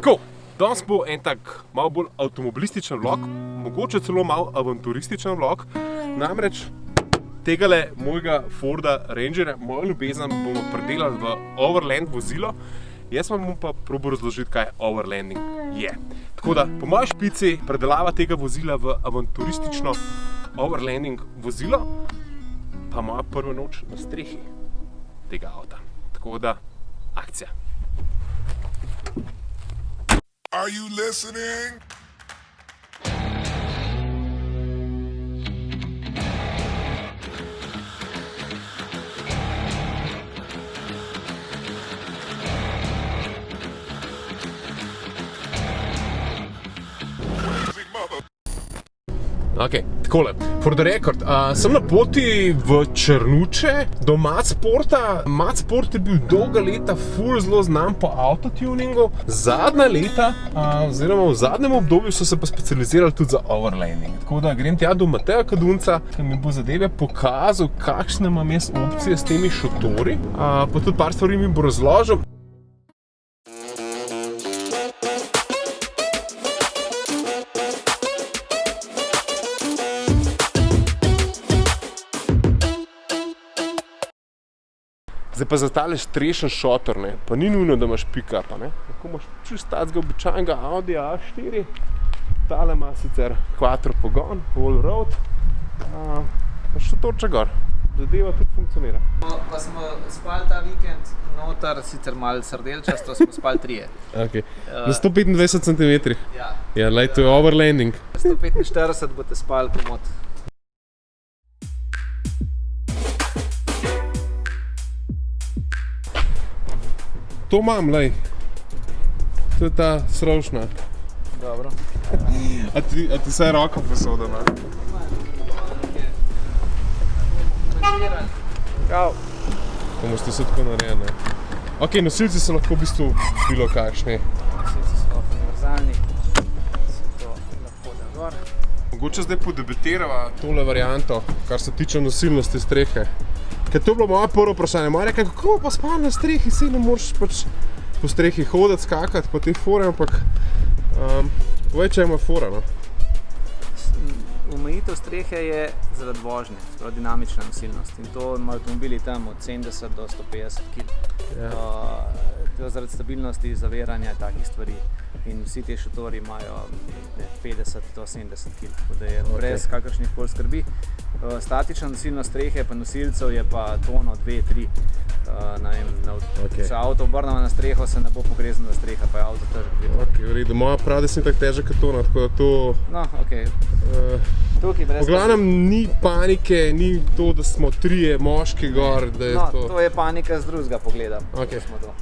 Tako, danes bo en tak malo bolj avtomobilističen vlog, mogoče celo malo avanturističen vlog. Namreč tegale mojega Forda Rangerja, mojo ljubezen bomo predelali v overland vozilo. Jaz vam bom pa probal razložiti, kaj overlanding je. Tako da, po moji špici predelava tega vozila v avanturistično overlanding vozilo, pa moja prva noč na strehi tega avta. Tako da, akcija. Are you listening? Ok, takole, for the record, sem na poti v Črnuče do Matsporta. Matsport je bil dolga leta ful zelo znan po autotuningu. Zadnja leta, oziroma v zadnjem obdobju so se pa specializirali tudi za overlanding. Tako da grem tja do Mateja Kadunca, ki mi bo zadeve pokazal, kakšne imam jaz opcije s temi šotori. Pa tudi par stvari mi bo razložil. Zdaj pa za tale strešen šotor, ne, pa ni nujno, da imaš pick-upa, ne. Lahko imaš čisto takega običajnega Audi A4, tale ima sicer quattro pogon, all road, pa šotorček gor, zadeva tudi funkcionira. Pa smo spali ta vikend noter, sicer malo srdelčasto, smo spali trije. Ok, na 125 cm. Ja. Ja, lej, to je overlanding. 145 boste spali komod. To imam, lej. To je ta sročna. Dobro. A ti vsaj roko posoda, ne? Čau. To moš to vse tako narejeno. Ok, nosilci so lahko v bistvu bilo kakšni. Nosilci so univerzalni. Se to lahko da gor. Mogoče zdaj podebatirava tole varianto, kar se tiče nosilnosti strehe. Ker to je bilo moje prvo vprašanje. Moja reka, kako pa spati na strehi, saj ne moreš pač po strehi hoditi, skakati po te fore, ampak povej, če ima fora, no? Omejitev strehe je zaradi vožnje, prav dinamična nosilnost. In to ima avtomobili tam od 70 do 150 kg. Ja. To zaradi stabilnosti, zaviranja in takih stvari. In vsi te šotori imajo 50 do 70 kg, tako da je brez kakršnih koli skrbi. Statična nosilnost strehe pa nosilcev je pa tono, 2, 3. Če avto obrnemo na streho, se ne bo pogreznila streha, pa je avto težek. Ok, v redu. Moja pravi, da sem tako težek kot tona, tako da to... No, ok. Tukaj brez... V glavnem ni panike, ni to, da smo trije moški gor, da je to... No, to je panika z drugega pogleda. Ok. Smo to.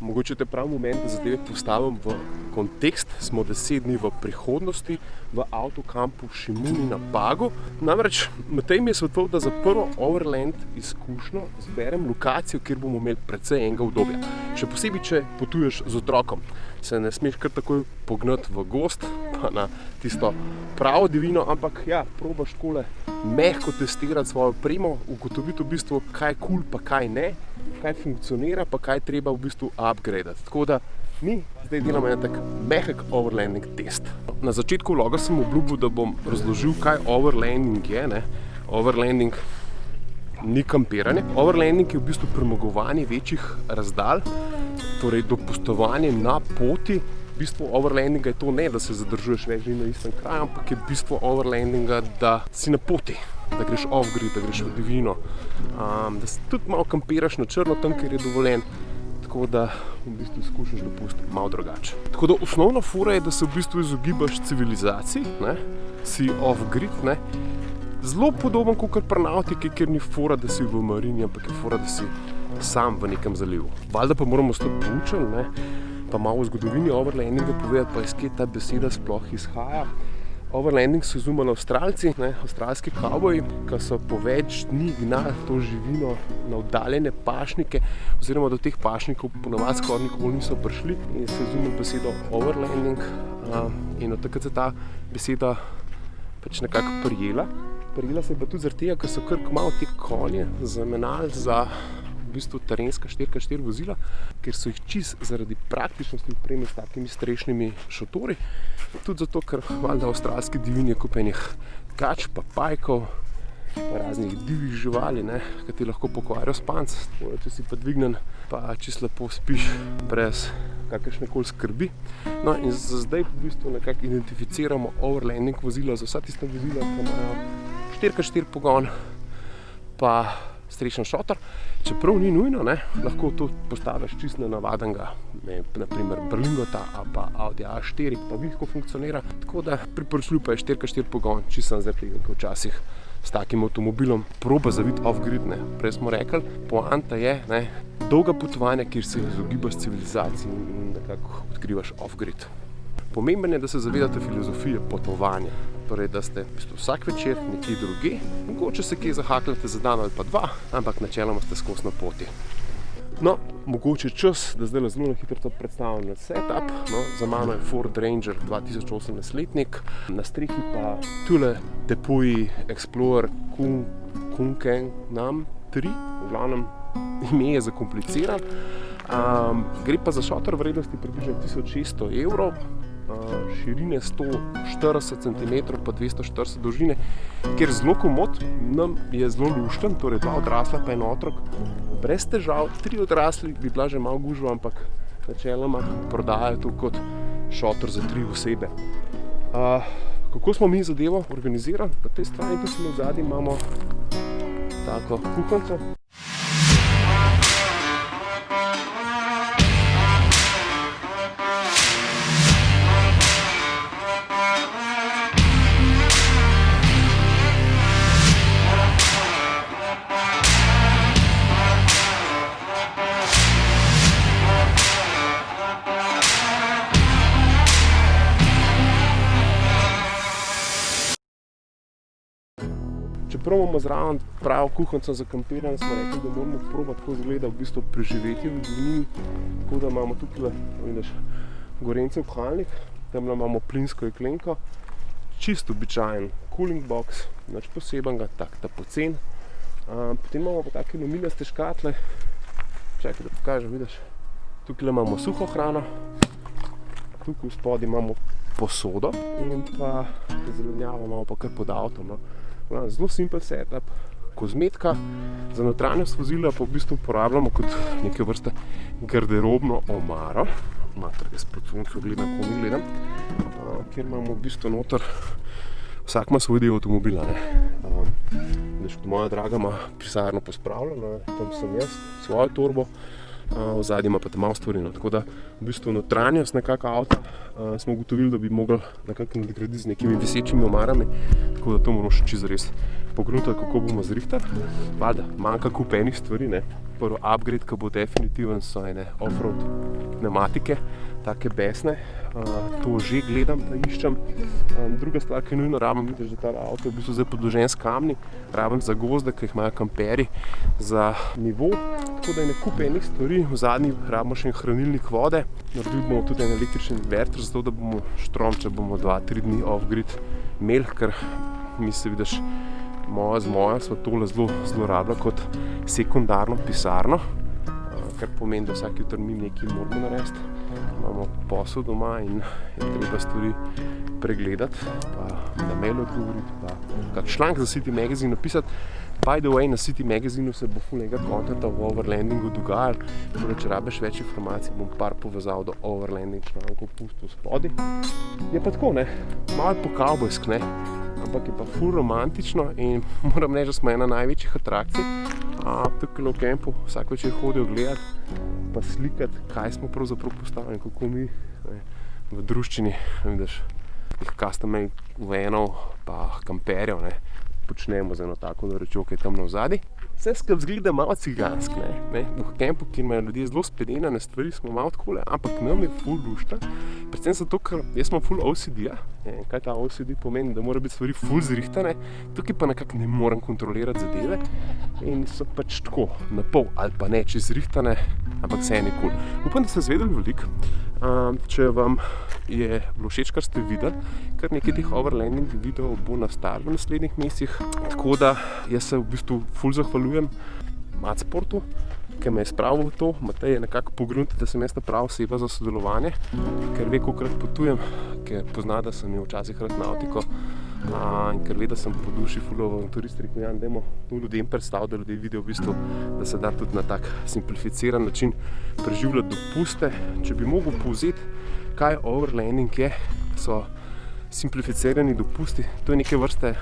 Mogoče je pravi moment, da zadeve postavim v kontekst. Smo 10 dni v prihodnosti v avtokampu Šimuni na Pagu. Namreč Matej mi je svetoval, da za prvo overland izkušnjo zberem lokacijo, kjer bomo imeli precej enega udobja. Še posebej, če potuješ z otrokom. se ne smeš kar takoj pognati v gost, pa na tisto pravo divino, ampak ja, probaš takole mehko testirati svojo opremo, ugotoviti v bistvu, kaj je kul, pa kaj ne, kaj funkcionira, pa kaj treba v bistvu upgradati. Tako da mi zdaj delamo en tak mehek overlanding test. Na začetku vloga sem obljubil, da bom razložil, kaj overlanding je, ne. Overlanding ni kampiranje. Overlanding je v bistvu premagovanje večjih razdalj, torej dopustovanje na poti. Bistvo overlandinga je to ne, da se zadržuješ več dni na istem kraju, ampak je bistvo overlandinga, da si na poti, da greš off-grid, da greš v divino, da si tudi malo kampiraš na črno tam, kjer je dovoljen. Tako da v bistvu skušaš dopustiti malo drugače. Tako da osnovna fora je, da se v bistvu izogibaš civilizaciji, ne? Si off-grid, ne? Zelo podoben kot pri nautiki, ker ni fora, da si v marini, ampak je fora, da si sam v nekem zalivu. Valjda pa moramo stati poučeni, ne? Pa malo v zgodovini overlandinga povedati, pa iz kje ta beseda sploh izhaja. Overlanding so izumili Avstralci, ne, avstralski kavboji, ki so po več dni gnali to živino na oddaljene pašnike, oziroma do teh pašnikov ponavadi skoraj nikoli niso prišli in so izumili besedo overlanding, in od takrat se ta beseda pač nekako prijela. Prijela se je pa tudi zaradi tega, ker so kar kmalu te konje zamenjali za v bistvu terenska 4x4 vozila, ker so jih čisto zaradi praktičnosti opremili s takimi strešnimi šotori. Tudi zato, ker valjda avstralski divjini je kup enih kač, pa pajkov, pa raznih divjih živali, ne, ki ti lahko pokvarijo spanec. Tako da, če si pa dvignen, pa čisto lepo spiš brez kakršnekoli skrbi. No in zdaj v bistvu nekako identificiramo overlanding vozila za vsa tista vozila, ki imajo 4x4 pogon, pa strešen šotor. Čeprav ni nujno, ne, lahko to postaviš čisto na navadenega, naprimer Berlingota ali pa Audi A4, pa veliko funkcionira. Tako da priporočljiv pa je 4x4 pogon, čisto zaradi tega, ker včasih s takim avtomobilom proba zaviti off-grid, ne. Prej smo rekli, poanta je, ne, dolga potovanja, kjer se izogibaš civilizaciji in nekako odkrivaš off-grid. Pomemben je, da se zavedate filozofije potovanja. Torej, da ste v bistvu vsak večer nekje drugje, mogoče se kje zahakljate za dan ali pa dva, ampak načeloma ste skozi na poti. No, mogoče čas, da zdaj zelo na hitro predstavim setup. No, za mano je Ford Ranger 2018 letnik, na strehi pa tule Tepuji Explorer Kunken Nam 3, v glavnem ime je zakompliciran. Gre pa za šotor vrednosti približno 1600 evrov, širine 140 cm pa 240 dolžine, kjer zelo komod, nam je zelo lušten, torej dva odrasla pa en otrok, brez težav. 3 odrasli bi bila že malo gužva, ampak načeloma prodajajo to kot šotor za 3 osebe. Kako smo mi zadevo organizirali? Na tej strani tukaj v zadnji imamo tako kuhnico. Čeprav imamo zraven pravo kuhnico za kampiranje, smo rekli, da moramo probati, kako izgleda v bistvu preživetje v divjini. Tako da imamo tukaj, vidiš, Gorencev kuhalnik, tam imamo plinsko jeklenko, čisto običajen cooling box, nič posebenega, tak ta pocen. Potem imamo pa take aluminijasta škatle, čakaj, da pokažem, vidiš, tukaj imamo suho hrano, tukaj spodaj imamo posodo in pa zelenjavo imamo pa kar pod avtom. No. Zelo simpel setup, kozmetika, za notranjost vozila pa v bistvu uporabljamo kot neke vrste garderobno omaro. Mater, jaz pod soncu gledam, ko mi gledam, kjer imamo v bistvu noter, vsak ima svoj del avtomobila, ne. Moja draga ima pisarno pospravljeno, tam sem jaz, svojo torbo, v zadnji ima pa tam malo stvari, no. Tako da v bistvu notranjost nekako avta smo ugotovili, da bi mogli nekako nadgraditi z nekimi visečimi omarami, tako da to moramo še čisto res pogruntati, kako bomo zrihtali. Valjda, manjka kup enih stvari, ne. Prvo upgrade, ki bo definitiven, so ene off-road pneumatike, take besne. To že gledam, da iščem. Druga stvar, ki je nujno rabim, vidiš, da ta avto je v bistvu zdaj podložen s kamni. Rabim za gozde, ki jih imajo kamperji za nivo. Tako da je ne kup enih stvari. V zadnji rabimo še en hranilnik vode. Naredili bomo tudi en električni inverter, zato da bomo štrom, če bomo 2-3 dni off-grid imeli, ker mi se vidiš, z mojo sva tole zelo rabila kot sekundarno pisarno, kar pomeni, da vsak jutr mi nekaj moramo narediti. Imamo posel doma in je treba stvari pregledati, pa na mail odgovoriti, pa kak članek za City Magazine napisati. By the way, na City Magazinu se bo ful nekega kontenta o overlandingu dogajal, tako da če rabiš več informacij, bom par povezal do overlanding člankov pustil spodaj. Je pa tako, ne, malo po kavbojsk, ne, ampak je pa ful romantično in moram reči, da smo ena največjih atrakcij. Tukaj v kampu vsak večer hodijo gledati, pa slikati, kaj smo pravzaprav postavili, kako mi v druščini, vidiš, teh custom-made vanov pa kamperjev, ne, počnemo z eno tako rečjo, ki je tam navzadi. Vse skupaj zgleda malo cigansk, ne. V kampu, kjer imajo ljudje zelo spedenane stvari, smo malo takole, ampak nam je ful lušta. Predvsem zato, ker jaz imam ful OCD-ja. Kaj ta OCD pomeni? Da mora biti stvari ful zrihtane, tukaj pa nekako ne morem kontrolirati zadeve in so pač tako, na pol ali pa ne, čez zrihtane, ampak vse je nikoli. Upam, da ste zvedeli veliko. Če vam je bilo všeč, kar ste videli, kar nekaj teh overlanding videov bo nastalo v naslednjih mesecih. Tako da jaz se v bistvu ful zahvaljujem Matsportu, ki me je spravil v to. Matej je nekako pogrunil, da sem jaz ta prava oseba za sodelovanje, ker ve, kolikokrat potujem, ker pozna, da sem imel včasih rad nautiko in ker ve, da sem po duši ful avanturist, rekel, Jan, dajmo to ljudem predstaviti, da ljudje vidijo v bistvu, da se da tudi na tak simplificiran način preživljati dopuste. Če bi mogel povzeti, kaj overlanding je, so simplificirani dopusti. To je neke vrste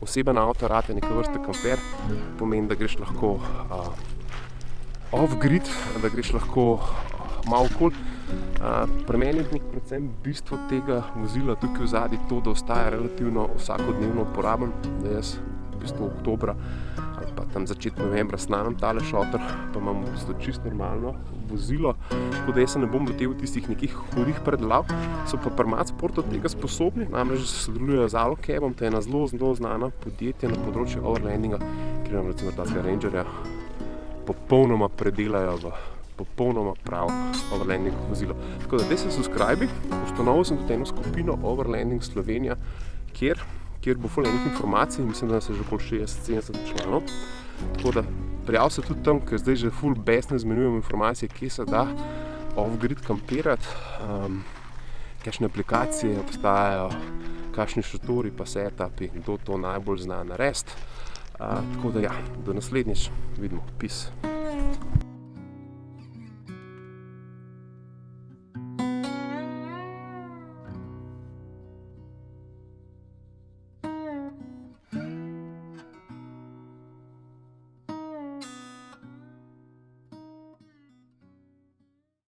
oseben avto, rate neke vrste kamper. Pomeni, da greš lahko off-grid, da greš lahko malo okoli. Pri meni je predvsem bistvo tega vozila tukaj vzadi to, da ostaja relativno vsakodnevno uporaben, da jaz v bistvu oktobra ali pa tam začet novembra snamem tale šotor, pa imam v bistvu čisto normalno vozilo, tako da jaz se ne bom loteval tistih nekih hudih predelav. So pa pri Matsportu tega sposobni, namreč sodelujejo z Alocabom, to je ena zelo znana podjetje na področju overlandinga, ker nam recimo tega Rangerja popolnoma predelajo v popolnoma prav overlanding vozilo. Tako da, daj se subscribi, ustanovil sem tudi eno skupino Overlanding Slovenija, kjer bo ful enih informacij, mislim, da se že okoli 60-70 članov. Tako da, prijav se tudi tam, ker zdaj že ful besne izmenjujem informacije, kje se da off-grid kampirati, kakšne aplikacije obstajajo, kakšni šotori pa setupi, kdo to najbolj zna narediti. Tako da ja, do naslednjič, vidimo, peace.